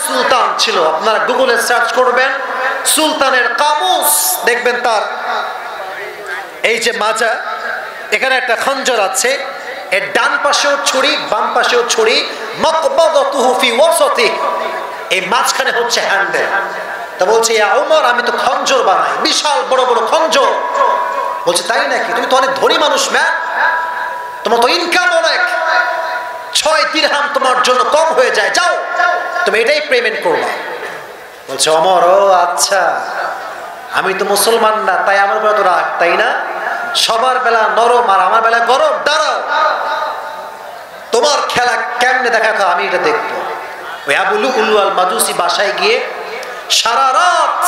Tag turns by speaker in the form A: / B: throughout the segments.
A: সুলতান ছিল। আপনারা গুগলে সার্চ করবেন সুলতানের কামুস, দেখবেন তার এই যে মাজা, এখানে একটা খঞ্জর আছে, এর ডান পাশেও ছুরি বাম পাশেও ছুরি, মাকবাদাতুহু ফি ওয়াসাতি, এই মাঝখানে হচ্ছে হ্যান্ডেল। তা বলছে ইয়া ওমর, আমি তো খঞ্জর বানাই, বিশাল বড় বড় খঞ্জর। বলছে তাই নাকি? তুমি তো অনেক ধনী মানুষ ম্যান, তোমার তো ইনকাম অনেক, 6 দিরহাম তোমার জন্য কম হয়ে যায়, যাও তুমি এটাই পেমেন্ট করবা। বলছে ওমর, ও আচ্ছা, আমি তো মুসলমান না, তাই আমার বেলা তো রাগ, তাই না? সবার বেলা নরম আর আমার বেলা গরম, দাঁড়াও তোমার খেলা কেমনে দেখাতো আমি এটা দেখবো। ওই আবু লু'লু আল মাজুসি বাসায় গিয়ে সারা রাত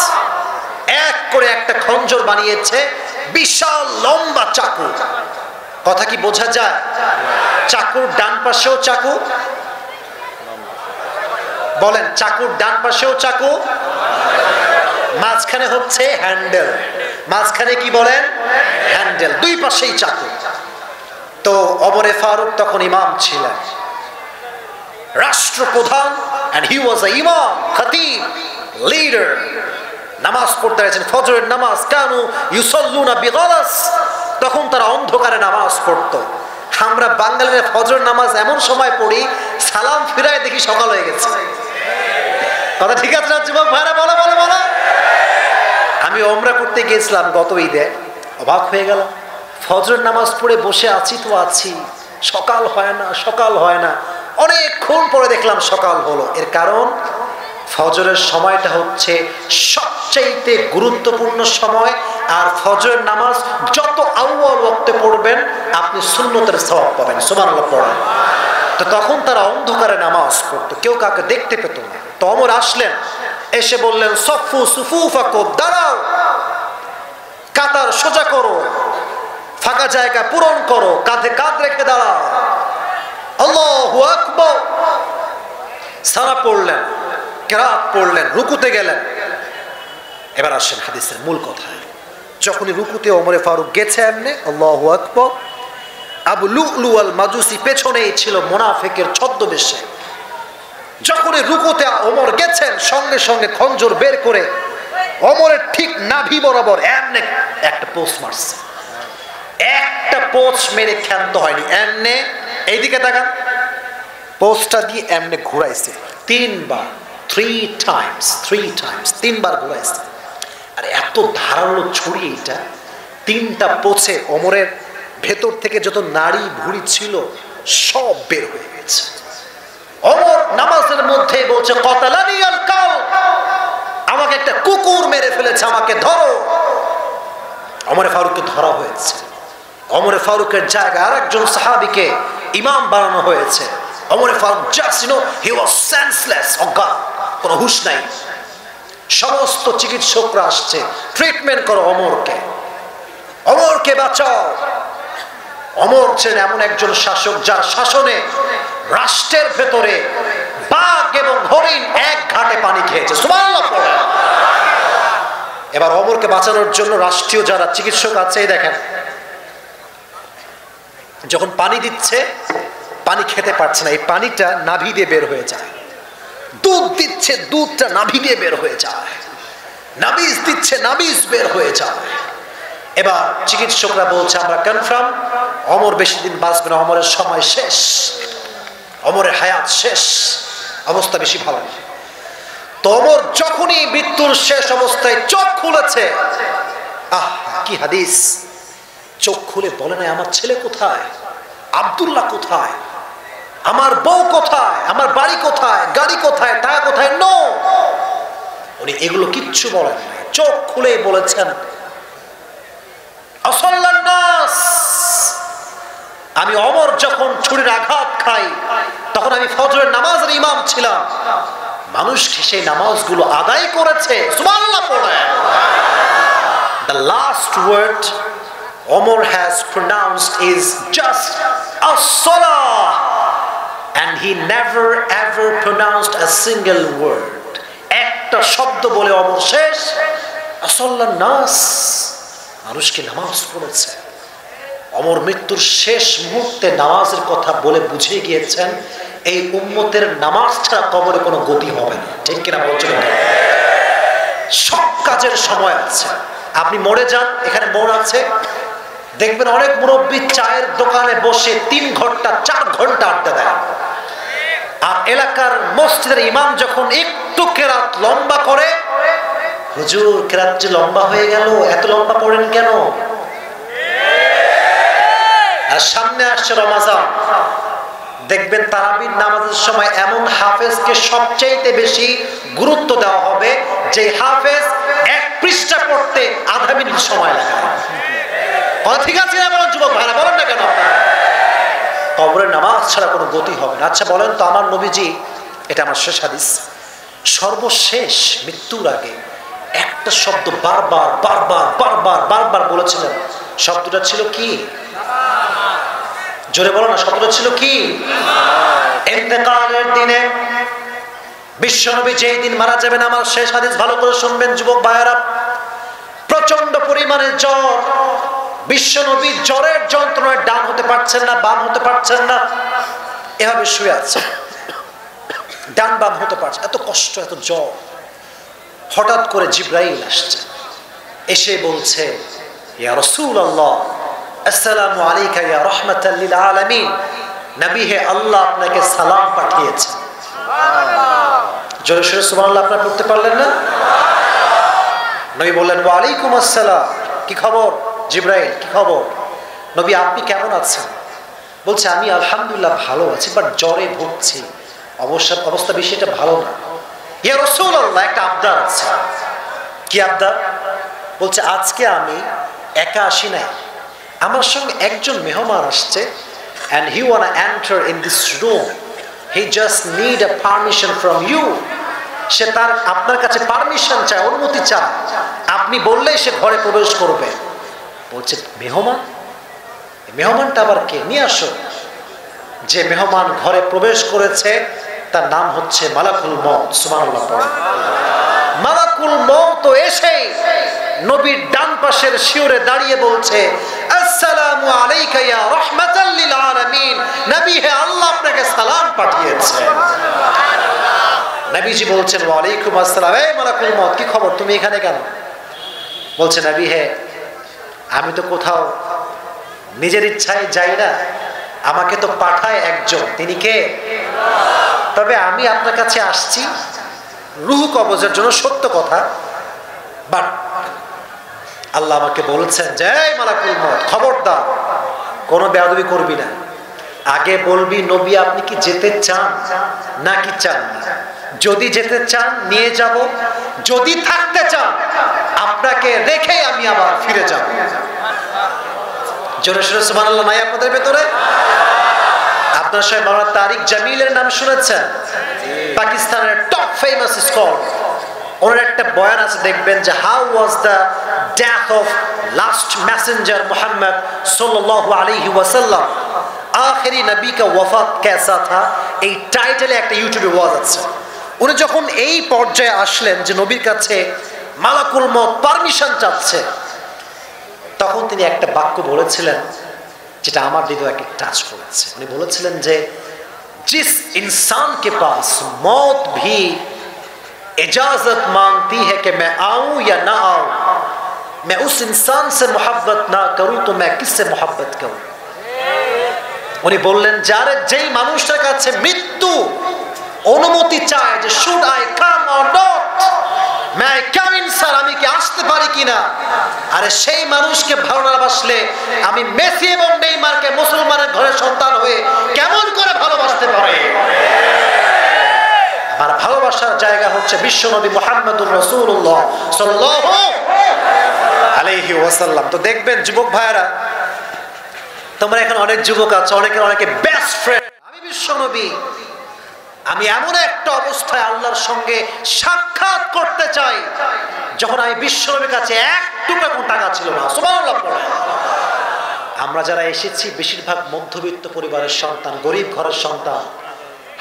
A: এক করে একটা খঞ্জর বানিয়েছে, বিশাল লম্বা চাকু। কথা কি বোঝা যায়? চাকুর ডান পাশেও চাকু, বলেন চাকুর ডান পাশেও চাকু, মাঝখানে হচ্ছে হ্যান্ডেল। মাঝখানে কি বলেন? হ্যান্ডেল, দুই পাশেই চাকু। তো ওমরে ফারুক তখন ইমাম ছিলেন, রাষ্ট্রপ্রধান, and he was an imam, khatib, leader। নামাজ পড়তে গেছেন, ফজরের নামাজ, কানু ইউসাল্লুনা বিগালাস, তখন তারা অন্ধকারে নামাজ পড়তো। আমরা বাঙালিরা ফজরের নামাজ এমন সময় পড়ি, সালাম ফিরায় দেখি সকাল হয়ে গেছে। কথা ঠিক আছে না যুবক ভাইরা? বলো বলো বলো। আমি ওমরা করতে গিয়েছিলাম গত ঈদে, অবাক হয়ে গেল, ফজরের নামাজ পড়ে বসে আছি তো আছি, সকাল হয় না, সকাল হয় না। অনেকক্ষণ পরে দেখলাম সকাল হলো। এর কারণ ফজরের সময়টা হচ্ছে সবচাইতে গুরুত্বপূর্ণ সময়, আর ফজরের নামাজ যত আউয়াল ওয়াক্তে পড়বেন আপনি সুন্নতের সওয়াব পাবেন। সুবহানাল্লাহ পড়েন। তো তখন তারা অন্ধকারে নামাজ পড়তো, কেউ কাউকে দেখতে পেত না। তো ওমর আসলেন, এসে বললেন সফু সুফুফাকুম, দাঁড়াও, কাতার সোজা করো, ফাঁকা জায়গা পূরণ করো, কাঁধে কাঁধ রেখে দাঁড়াও, আল্লাহু আকবার। সারা পড়লেন, কেরাত পড়লেন, রুকুতে গেলেন। এবার আসেন হাদিসের মূল কথায়। যখনই রুকুতে ওমরে ফারুক গেছে এমনি আল্লাহু আকবার, আবু লু'লু আল মাজুসি পেছনেই ছিল মুনাফিকের ছদ্মবেশে। যখনই রুকুতে ওমর গেছেন, সঙ্গে সঙ্গে খঞ্জর বের করে ওমরের ঠিক নাভি বরাবর এমনি একটা পোস্ট মারছে। একটা পোস্ট মেরে ক্ষান্ত হয়নি, এমনি এইদিকে তাকান, পোস্টটা দিয়ে এমনি ঘুরাইছে 3 বার, 3 টাইমস, 3 বার ঘুরাইছে। আর এত ধারালো ছুরি, এইটা 3টা পোছে ওমরের ভেতর থেকে যত নাড়ি ভুঁড়ি ছিল সব বের হয়ে গেছে। ওমর নামাজের মধ্যে বলছে কতালানি আল কাল, আমাকে একটা কুকুর মেরে ফেলেছে, আমাকে ধরো। ওমরে ফারুককে ধরা হয়েছে। ওমরে ফারুকের জায়গায় আরেকজন সাহাবীকে ইমাম বানানো হয়েছে। ওমরে Farooq just he was senseless, অজ্ঞান, কোনো হুঁশ নাই। সমস্ত চিকিৎসকরা আসছে, ট্রিটমেন্ট করো ওমরকে, ওমরকে বাঁচাও। ওমর ছিলেন এমন একজন শাসক যার শাসনে রাষ্ট্রের ভেতরে বাঘ এবং হরিণ এক ঘাটে পানি খেয়েছে। সুবহানাল্লাহ পড়ে। এবার ওমরকে বাঁচানোর জন্য রাষ্ট্রীয় যারা চিকিৎসক আছে, দেখেন যখন পানি দিচ্ছে, পানি খেতে পারছে না, এই পানিটা নাভি দিয়ে বের হয়ে যায়। দুধ দিচ্ছে, দুধটা নাভি দিয়ে বের হয়ে যায়। নাবিজ দিচ্ছে, নাবিজ বের হয়ে যায়। এবার চিকিৎসকরা বলছে আমরা কনফার্ম ওমর বেশি দিন বাঁচবে না, ওমরের সময় শেষ, ওমরের হায়াত শেষ, অবস্থা বেশি ভালো না। তো ওমর যখনই মৃত্যুর শেষ অবস্থায় চোখ খুলেছে, আহ কি হাদিস, চোখ খুলে বলে না আমার ছেলে কোথায়, আব্দুল্লাহ কোথায়, আমার বউ কোথায়, আমার বাড়ি কোথায়, গাড়ি কোথায়, টাকা কোথায়, নো, উনি এগুলো কিচ্ছু বলেন না। চোখ খুলেই বলেছেন আসাল্লান নাস, আমি ওমর যখন ছুরির আঘাত খাই তখন আমি ফজরের নামাজের ইমাম ছিলাম, মানুষ সেই নামাজগুলো আদায় করেছে। সুবহানাল্লাহ পড়ে। The last word Omar has pronounced is just as-salah, and he never ever pronounced a single word. একটা শব্দ বলে ওমর শেষ, আসাল্লান নাস, মানুষকে নামাজ পড়েছে। ওমর মৃত্যুর শেষ মুহূর্তে নামাজের কথা বলে বুঝিয়ে গিয়েছেন এই উম্মতের নামাজ ছাড়া কবরে কোনো গতি হবে না। ঠিক কিনা বলছেন? সব কাজের সময় আছে। আপনি মোড়ে যান, এখানে মোড় আছে, দেখবেন অনেক মুরব্বী চায়ের দোকানে বসে 3 ঘন্টা 4 ঘন্টা আড্ডা দেয়। আর এলাকার মসজিদের ইমাম যখন একটু কেরাত লম্বা করে, হুজুর কেরাত যে লম্বা হয়ে গেল, এত লম্বা পড়েন কেন? আর সামনে আসছে রমাজান, দেখবেন তারাবির নামাজের সময় এমন হাফেজকে সবচাইতে বেশি গুরুত্ব দেওয়া হবে যে হাফেজ 1 পৃষ্ঠা পড়তে আধা মিনিট সময় লাগে। ঠিক আছে না বলেন যুবক ভাইরা, বলেন না কেন? কবরের নামাজ ছাড়া কোনো গতি হবে না। আচ্ছা বলেন তো, আমার নবীজি, এটা আমার শেষ হাদিস, সর্বশেষ মৃত্যুর আগে একটা শব্দ বারবার বারবার বারবার বারবার বলেছিলেন। শব্দটা ছিল কি? জোরে বলো না, শব্দটা ছিল কি? ইন্তেকালের দিনে বিশ্বনবী যেই দিন মারা যাবেন, আমার শেষ হাদিস ভালো করে শুনবেন যুবক ভাইয়েরা, প্রচন্ড পরিমাণে জ্বর। বিশ্বনবী জ্বরের যন্ত্রণায় ডান হতে পারছেন না, বাম হতে পারছেন না, এভাবে শুয়ে আছে, ডান বাম হতে পারছে, এত কষ্ট, এত জ্বর। হঠাৎ করে জিবরাইল আসছে, এসে বলছে, ইয়া রাসূলুল্লাহ, আসসালামু আলাইকা ইয়া রাহমাতাল লিল আলামিন, নবী হে, আল্লাহ আপনাকে সালাম পাঠিয়েছেন। জোরে সোরে সুবহানাল্লাহ আপনারা পড়তে পারলেন না? নবী বললেন, ওয়া আলাইকুম আসসালাম, কি খবর জিবরাইল, কি খবর? নবী আপনি কেমন আছেন? বলছে, আমি আলহামদুলিল্লাহ ভালো আছি, বাট জ্বরে ভুগছি, অবস্থা বেশি এটা ভালো না। ইয়া রাসূলুল্লাহ, একটা আবদার আছে। কি আবদার? বলছে, আজকে আমি একা আসি নাই, আমার সঙ্গে একজন মেহমান আসছে, and he wanna enter in this room, he just need a permission from you. সে তার আপনার কাছে পারমিশন চায়, অনুমতি চায়, আপনি বললেই সে ঘরে প্রবেশ করবে। বলছে, মেহমান? মেহমানটা আবার কে? নিয়ে আসো। যে মেহমান ঘরে প্রবেশ করেছে তার নাম হচ্ছে মালাকুল মউত। সুবহানাল্লাহ পড়েন। মালাকুল মউত এসে নবীর ডান পাশের শিওরে দাঁড়িয়ে বলছে, আসসালামু আলাইকা ইয়া রাহমাতাল লিল আলামিন, নবী হে, আল্লাহ আপনাকে সালাম পাঠিয়েছে। নবীজি বলছেন, ওয়া আলাইকুম আসসালাম, এই মালাকুল মউত, কি খবর, তুমি এখানে কেন? বলছে, নবী হে, আমি তো কোথাও নিজের ইচ্ছায় যাই না, আমাকে তো পাঠায় একজন, তিনি কে? তবে আমি আপনার কাছে আসছি রূহ কবজের জন্য, সত্য কথা, বাট আল্লাহ আমাকে বলছেন যে, এই মালাকুল মউত, খবরদার কোনো বেয়াদবি করবি না, আগে বলবি নবী আপনি কি যেতে চান নাকি চান না। যদি যেতে চান নিয়ে যাব, যদি থাকতে চান আপনাকে রেখে আমি আবার ফিরে যাব। জোরে সোরে সুবহানাল্লাহ নাই আপনাদের ভেতরে? আপনার সাহেব মাওলানা তারিক জামিলের নাম শুনেছেন? পাকিস্তানের টপ ফেমাস স্কলার। ওনার একটা বয়ান আছে, দেখবেন যে how was the death of last Messenger Muhammad সাল্লাল্লাহু আলাইহি ওয়াসাল্লাম, আখেরি নবী কা ওয়াফাত কেসা থা, এই টাইটেলে একটা ইউটিউবে ওয়াজ আছে। উনি যখন এই পর্যায়ে আসলেন যে নবীর কাছে মালাকুল মউত পারমিশন চাচ্ছে, তখন তিনি একটা বাক্য বলেছিলেন যেটা আমার হৃদয়কে টাচ করেছে। উনি বলেছিলেন যে, जिस इंसान के पास मौत भी इजाजत मांगती है कि मैं आऊं या ना आऊं, मैं उस इंसान से मोहब्बत ना करूं तो मैं किससे मोहब्बत करूं। উনি বললেন, যারে যেই মানুষটার কাছে মৃত্যু অনুমতি চায় যে should I come or not, मैं क्या इंसान, আমি কি আসতে পারি কিনা, আরে সেই মানুষকে ভালো না বাসলে আমি মেসি এবং নেইমারকে মুসলমানের ঘরে সন্তান হয়ে কেমন করে ভালোবাসতে পারে? আমার ভালোবাসার জায়গা হচ্ছে বিশ্বনবী মুহাম্মদুর রাসূলুল্লাহ সাল্লাল্লাহু আলাইহি ওয়াসাল্লাম। তো দেখবেন যুবক ভাইরা, তোমরা এখন অনেক যুবক আছে, অনেকে বেস্ট ফ্রেন্ড, আমি বিশ্বনবী, আমি এমন একটা অবস্থায় আল্লাহর সঙ্গে সাক্ষাৎ করতে চাই যখন আমি বিশ্বনবীর কাছে এক টুকরো টাকা ছিল না। সুবহানাল্লাহ। আমরা যারা এসেছি বেশিরভাগ মধ্যবিত্ত পরিবারের সন্তান, গরিব ঘরের সন্তান।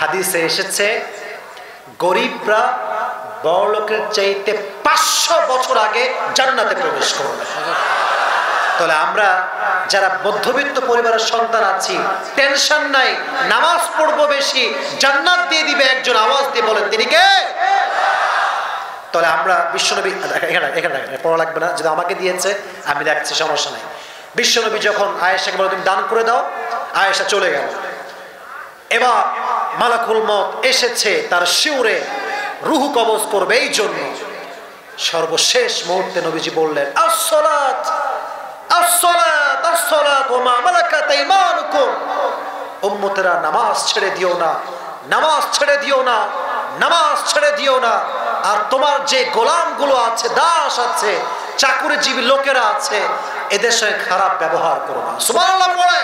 A: হাদিসে এসেছে গরিবরা বড়লোকের চাইতে 500 বছর আগে জান্নাতে প্রবেশ করবে। তাহলে আমরা যারা মধ্যবিত্ত পরিবারের সন্তান আছি, টেনশন নাই, নামাজ পড়বো বেশি, জান্নাত দিয়ে দিবে একজন। আওয়াজ দিয়ে বলেন, তিনি কে? আমরা বিশ্বনবী এখানে পড়া লাগবে না, যদি আমাকে দিয়েছে আমি রাখছি, সমস্যা নাই। বিশ্বনবী যখন আয়েশাকে বলে তুমি দান করে দাও, আয়েশা চলে গেল। এবার মালাকুল মউত এসেছে তার শিউরে রুহু কবজ করবে, এই জন্য সর্বশেষ মুহূর্তে নবীজি বললেন আসসালাত আসসালাত আসসালাত ওয়া মা মালাকাত আইমানুকুম, উম্মতেরা নামাজ ছেড়ে দিও না, নামাজ ছেড়ে দিও না, নামাজ ছেড়ে দিও না। আর তোমার যে গোলামগুলো আছে, দাস আছে, চাকুরিজীবী লোকেরা আছে, এদের সঙ্গে খারাপ ব্যবহার করো না। সুবহানাল্লাহ পড়ে।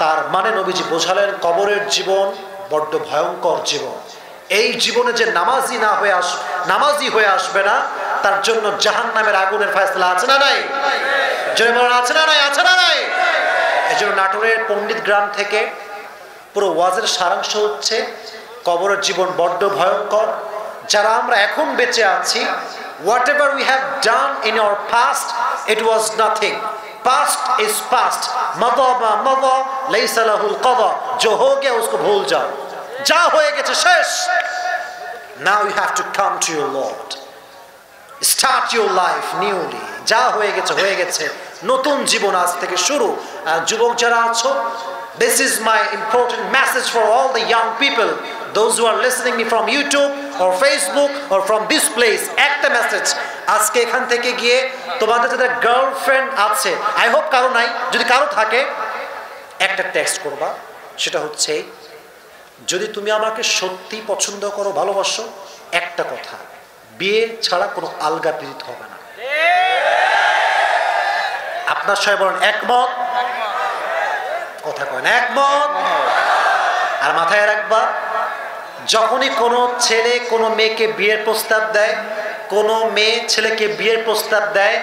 A: তার মানে নবীজি বোঝালেন কবরের জীবন বড্ড ভয়ঙ্কর জীবন। এই জীবনে যে নামাজি হয়ে আসবে না, তার জন্য জাহান্নামের আগুনের ফয়সালা আছে না নাই? জয় বলেন আছে না নাই? আছে না নাই? এই জন্য নাটোরের পণ্ডিত গ্রাম থেকে পুরো ওয়াজের সারাংশ হচ্ছে কবরের জীবন বড্ড ভয়ঙ্কর। যারা আমরা এখন বেঁচে আছি, whatever we have done in our past, it was nothing. Past is past. Mada ma mada laysa lahu al-qada. Jo ho gaya usko bhul jao. যা হয়ে গেছে শেষ। Now you have to come to your Lord. Start your life newly. যা হয়ে গেছে হয়ে গেছে, নতুন জীবন আজ থেকে শুরু। আর যুবক যারা আছো, this is my important message for all the young people, those who are listening me from YouTube or Facebook or from this place. একটা মেসেজ আজকে এখান থেকে গিয়ে তোমাদের যাদের গার্লফ্রেন্ড আছে, আই হোপ কারো নাই, যদি কারো থাকে একটা টেক্সট করবা। সেটা হচ্ছে যদি তুমি আমাকে সত্যি পছন্দ করো, ভালোবাসো, একটা কথা, বিয়ে ছাড়া কোনো আলগা পীড়িত হবে না। আপনার সবাই বলেন একমত? কথা কয় না একমত? আর মাথায় রাখবা, যখনই কোনো ছেলে কোনো মেয়েকে বিয়ের প্রস্তাব দেয়, কোনো মেয়ে ছেলেকে বিয়ের প্রস্তাব দেয়,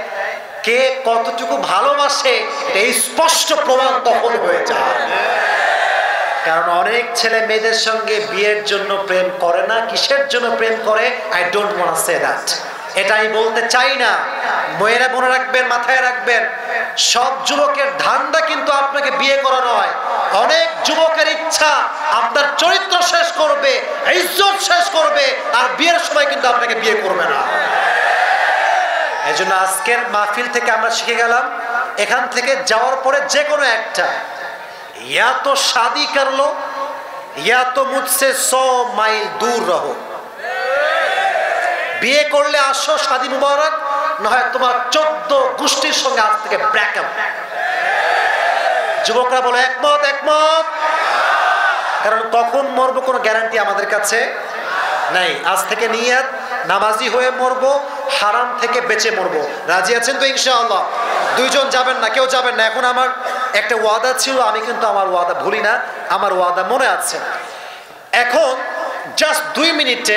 A: কে কতটুকু ভালোবাসে এই স্পষ্ট প্রমাণ তখন হয়ে যায়। কারণ অনেক ছেলে মেয়েদের সঙ্গে বিয়ের জন্য প্রেম করে না। কিসের জন্য প্রেম করে? I don't want to say that. এটা আমি বলতে চাই না। মেয়েরা মনে রাখবেন, মাথায় রাখবেন, সব যুবকের ধান্দা কিন্তু আপনাকে বিয়ে করা নয়। অনেক যুবকের ইচ্ছা আপনার চরিত্র শেষ করবে, ইজ্জত শেষ করবে, আর বিয়ের সময় কিন্তু আপনাকে বিয়ে করবে না। এই জন্য আজকের মাহফিল থেকে আমরা শিখে গেলাম, এখান থেকে যাওয়ার পরে যে কোনো একটা, या तो शादी कर लो या तो मुझसे 100 মাইল দূর রহো। বিয়ে করলে আসো, শাদী মুবারক, না হয় তোমার 14 গোষ্ঠীর সঙ্গে আজ থেকে ব্রেকআপ। যুবকরা বলে একমত? একমত? কারণ কখন মরবো কোনো গ্যারান্টি আমাদের কাছে নাই। আজ থেকে নিয়ত নামাজি হয়ে মরবো, হারাম থেকে বেঁচে মরবো। রাজি আছেন তো ইনশাআল্লাহ? দুইজন যাবেন না, কেউ যাবেন না। এখন আমার একটা ওয়াদা ছিল, আমি কিন্তু আমার ওয়াদা ভুলি না, আমার ওয়াদা মনে আছে। এখন জাস্ট 2 মিনিটে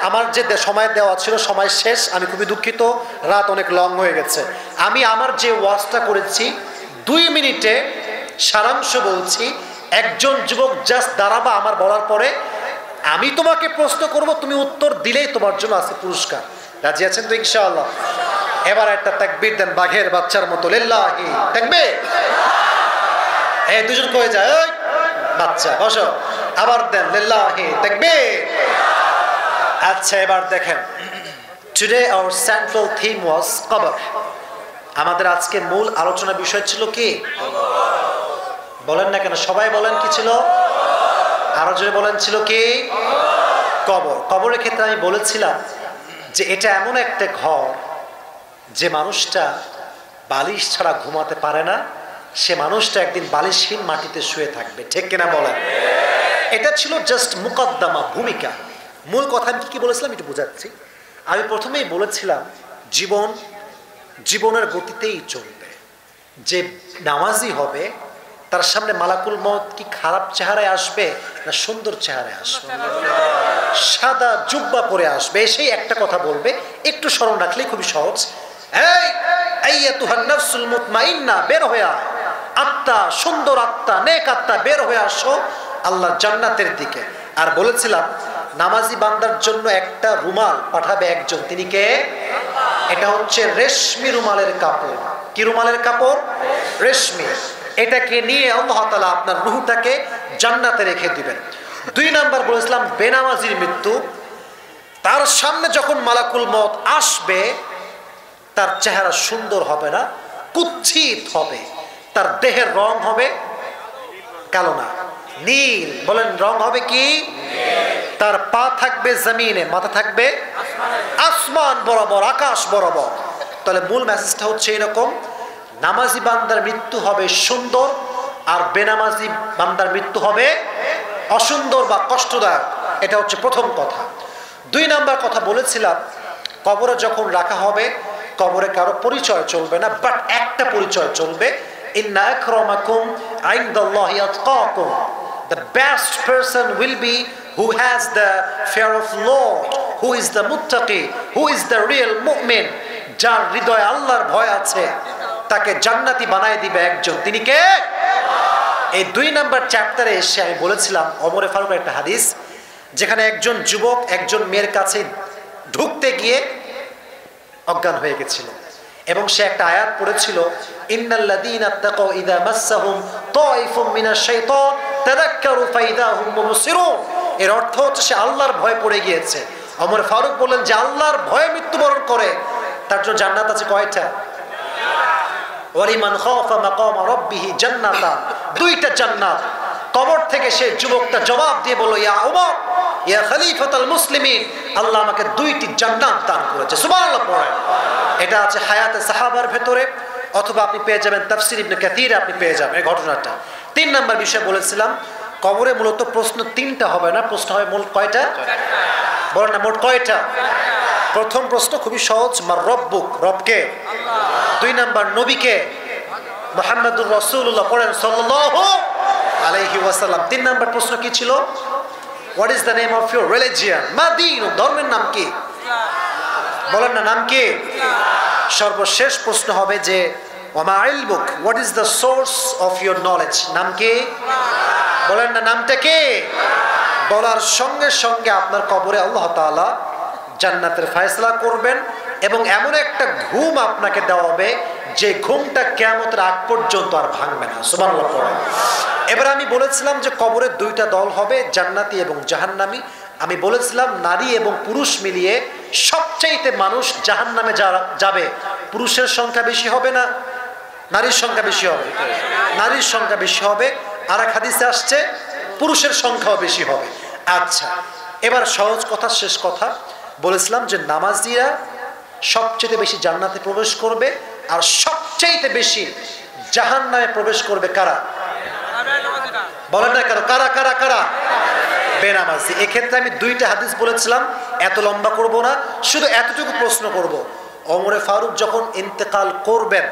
A: আমার যে সময় দেওয়া ছিল, সময় শেষ। আমি খুবই দুঃখিত, রাত অনেক লং হয়ে গেছে। আমি আমার যে ওয়াজটা করেছি 2 মিনিটে সারাংশ বলছি। একজন যুবক জাস্ট দাঁড়াবা আমার বলার পরে, আমি তোমাকে প্রশ্ন করব, তুমি উত্তর দিলেই তোমার জন্য আছে পুরস্কার। রাজি আছেন তো ইনশাআল্লাহ? এবার একটা তাকবীর দেন বাঘের বাচ্চার মতো, লিল্লাহি তাকবীর। এই দুজন কয়ে যায়, ওই বাচ্চা বসো, আবার দেন লিল্লাহি তাকবীর। আচ্ছা, এবার দেখেন, টুডে আওয়ার সেন্ট্রাল থিম ওয়াজ কবর। আমাদের আজকে মূল আলোচনা বিষয় ছিল কি? বলেন না কেন, সবাই বলেন কি ছিল? আরো জোরে বলেন, ছিল কি? কবর। কবরের ক্ষেত্রে আমি বলেছিলাম যে এটা এমন একটা ঘর, যে মানুষটা বালিশ ছাড়া ঘুমাতে পারে না, সে মানুষটা একদিন বালিশহীন মাটিতে শুয়ে থাকবে। ঠিক কিনা বলেন? এটা ছিল জাস্ট মুকদ্দমা, ভূমিকা। মূল কথা আমি কি বলেছিলাম একটু বোঝাচ্ছি। আমি প্রথমেই বলেছিলাম জীবনের গতিতেই চলবে। যে নামাজি হবে তার সামনে মালাকুল মউত কি খারাপ চেহারায় আসবে না সুন্দর চেহারায় আসবে? সাদা জুব্বা পরে আসবে, সেই একটা কথা বলবে। একটু স্মরণ রাখলেই খুবই সহজ। এই আইয়াতুহান নাফসুল মুতমাইন্না, বের হয়ে আয়। আত্মা, সুন্দর আত্মা, নেক আত্মা, বের হয়ে আসো আল্লাহর জান্নাতের দিকে। আর বলেছিলাম নামাজি বান্দার জন্য একটা রুমাল পাঠাবে একজন, তিনি কে? এটা হচ্ছে রেশমি রুমালের কাপড়। কি রুমালের কাপড়? রেশমি। এটাকে নিয়ে আল্লাহ তাআলা আপনার রূহটাকে জান্নাতে রেখে দিবেন। 2 নাম্বার বলেছিলাম বেনামাজির মৃত্যু, তার আপনার সামনে যখন মালাকুল মউত আসবে তার চেহারা সুন্দর হবে না, কুৎসিত হবে। তার দেহের রং হবে কালো না, নীল। বলেন রং হবে কি? তার পা থাকবে জমিনে, মাথা থাকবে আসমান বরাবর, আকাশ বরাবর। তাহলে মূল মেসেজটা হচ্ছে এরকম, নামাজি বান্দার মৃত্যু হবে সুন্দর, আর বেনামাজি বান্দার মৃত্যু হবে অসুন্দর বা কষ্টদায়ক। এটা হচ্ছে প্রথম কথা। 2 নাম্বার কথা বলেছিলাম, কবরে যখন রাখা হবে কবরে কারো পরিচয় চলবে না, বাট একটা পরিচয় চলবে, ইন্না আকরামাকুম ইনদাল্লাহি আতকাকুম। The best person will be who has the fear of Lord, who is the muttaqi, who is the real mu'min, যার হৃদয়ে আল্লাহর ভয় আছে, তাকে জান্নাতি বানায় দিবে একজন। তিনি কে? এই 2 নাম্বার চ্যাপ্টারে এসে আমি বলেছিলাম ওমর ফারুকের একটা হাদিস, যেখানে একজন যুবক একজন মেয়ের কাছে ঢুকতে গিয়ে অজ্ঞান হয়ে গেছিল এবং সে একটা আয়াত পড়েছিল, ইন্নাল্লাযীনা তাকাউ ইযা মাসসাহুম তাইফুম মিনাশ শাইতান তাযাক্কারু ফাইদা হুম মুবসিরুন। এর অর্থ হচ্ছে সে আল্লাহর ভয় পড়ে গিয়েছে। ওমর ফারুক বললেন যে আল্লাহর ভয়ে মৃত্যুবরণ করে তার জন্য জান্নাত আছে কয়টা? ওয়ালিমান খাফা মাকামা রাব্বিহি জান্নাতান, 2টা জান্নাত। কবর থেকে সেই যুবকটা জবাব দিয়ে বলল, ইয়া ওমর, ইয়া খলিফাতুল মুসলিমিন, আল্লাহ আমাকে 2টি জান্নাত দান করেছে। সুবহানাল্লাহ পড়েন। এটা আছে হায়াতে সাহাবার ভেতরে, অথবা আপনি পেয়ে যাবেন তাফসীর ইবনে কাসিরে, আপনি পেয়ে যাবেন এই ঘটনাটা। 3 নাম্বার বিষয় বলেছিলাম, কবরে মূলত প্রশ্ন 3টা হবে না, প্রশ্ন হবে মোট কয়টা? বলেন না, মোট কয়টা? প্রথম প্রশ্ন খুবই সহজ, মার রব্বুক, রবকে। 2 নাম্বার নবীকে, মুহাম্মদুর রাসূলুল্লাহ, পড়েন সাল্লাল্লাহু আলাইহি ওয়াসাল্লাম। 3 নাম্বার প্রশ্ন কি ছিল? What is the name of your religion? মা দীন, ধর্মের নাম কি? বলেন না, নাম কি? সর্বশেষ প্রশ্ন হবে যে ওয়ামা ইলমুক, what is the source of your knowledge? নাম কি? বলেন না, নামটা কি? বলার সঙ্গে সঙ্গে আপনার কবরে আল্লাহ তাআলা জান্নাতের ফয়সালা করবেন এবং এমন একটা ঘুম আপনাকে দেওয়া হবে যে ঘুমটা কিয়ামতের আগ পর্যন্ত আর ভাঙবে না। সুবহানাল্লাহ পড়েন। এবার আমি বলেছিলাম যে কবরে 2টা দল হবে, জান্নাতি এবং জাহান্নামী। আমি বলেছিলাম নারী এবং পুরুষ মিলিয়ে সবচাইতে মানুষ জাহান্নামে যাবে পুরুষের সংখ্যা বেশি হবে না নারীর সংখ্যা বেশি হবে? নারীর সংখ্যা বেশি হবে। আর এক হাদিসে আসছে পুরুষের সংখ্যাও বেশি হবে। আচ্ছা, এবার সহজ কথা, শেষ কথা বলেছিলাম যে নামাজিরা সবচেয়ে বেশি জান্নাতে প্রবেশ করবে, আর সবচাইতে বেশি জাহান্নামে প্রবেশ করবে কারা? বলেন না কারা কারা কারা কারা? বেনামাজি। এক্ষেত্রে আমি 2টা হাদিস বলেছিলাম, এত লম্বা করব না, শুধু এতটুকু প্রশ্ন করব। ওমরে ফারুক যখন ইন্তেকাল করবেন,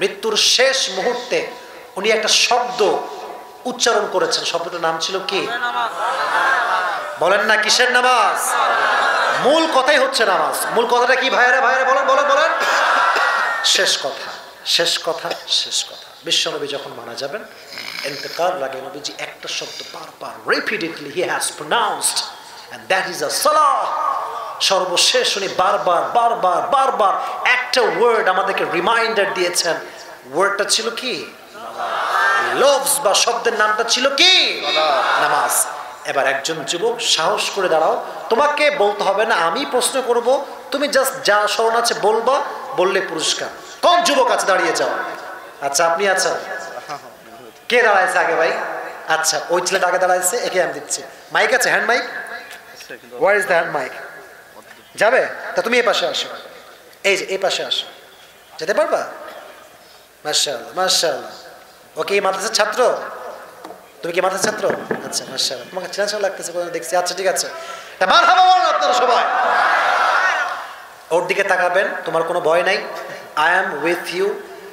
A: মৃত্যুর শেষ মুহূর্তে উনি একটা শব্দ উচ্চারণ করেছেন, শব্দটার নাম ছিল কি? বলেন না, কিসের নামাজ? মূল কথাই হচ্ছে নামাজ। মূল কথাটা কি ভাইরা? ভাইরা বলেন বলেন বলেন। শেষ কথা, শেষ কথা, শেষ কথা। বিশ্বনবী যখন মারা যাবেন, ইন্তেকাল লাগে নবীজি একটা শব্দ বারবার repeatedly he has pronounced, and that is a সালাহ। সর্বশেষ উনি বারবার বারবার বারবার একটা ওয়ার্ড আমাদেরকে রিমাইন্ডার দিয়েছেন। ওয়ার্ডটা ছিল কি? লভস, বা শব্দের নামটা ছিল কি? নামাজ। এবার একজন যুবক সাহস করে দাঁড়াও, তোমাকে বলতে হবে না, আমি প্রশ্ন করব, তুমি জাস্ট যা স্মরণ আছে বলবা, বললে পুরস্কার। কোন যুবক আছে? দাঁড়িয়ে যাও। আচ্ছা, আপনি আছেন? কে দাঁড়াইছে আগে ভাই? আচ্ছা, ওই ছেলেটা আগে দাঁড়াইছে, একে আমি দিচ্ছি। মাইক আছে? Hand mic? Where is the hand mic? যাবে? তা তুমি এই পাশে আসো, এই যে এই পাশে আসো। যেতে পারবা? মাশাআল্লাহ মাশাআল্লাহ। ওকে, এই মাদ্রাসার ছাত্র? তুমি কি মাদ্রাসার ছাত্র? আচ্ছা মাশাআল্লাহ, তোমাকে চেনা চেনা লাগতেছে কোথাও দেখছি। আচ্ছা ঠিক আছে, মারহাবা বলুন আপনারা সবাই। ওর দিকে তাকাবেন, তোমার কোনো ভয় নাই। I am with you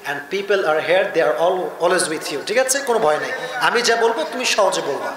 A: and people are here, they are always with you, ঠিক আছে? কোনো ভয় নাই। আমি যা বলবো তুমি সহজে বলবা।